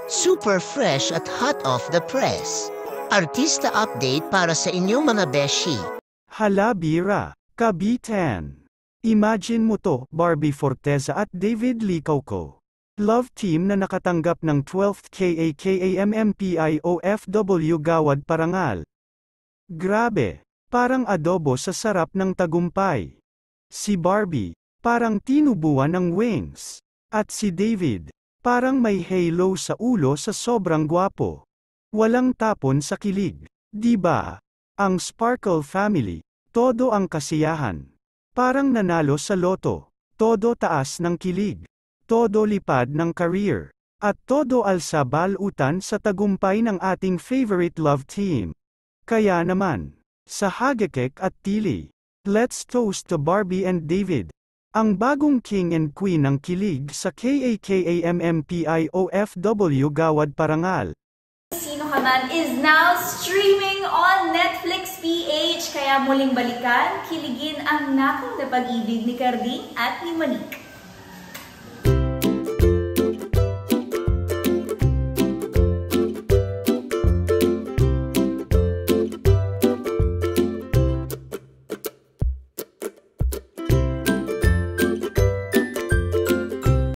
Super fresh at hot off the press. Artista update para sa inyong mga beshi. Hala bira, kabitan. Imagine mo to, Barbie Forteza at David Licauco. Love team na nakatanggap ng 12th KAKAMMPI OFW Gawad Parangal. Grabe, parang adobo sa sarap ng tagumpay. Si Barbie, parang tinubuan ng wings. At si David, parang may halo sa ulo sa sobrang gwapo. Walang tapon sa kilig, di ba? Ang Sparkle family, todo ang kasiyahan. Parang nanalo sa loto, todo taas ng kilig, todo lipad ng career, at todo alsa balutan sa tagumpay ng ating favorite love team. Kaya naman, sa Hagekek at Tili, let's toast to Barbie and David, ang bagong king and queen ng kilig sa KAKAMMPI OFW Gawad Parangal. Sino Ka Man is now streaming on Netflix PH, kaya muling balikan, kiligin ang nakong na pag-ibig ni Carding at ni Monique.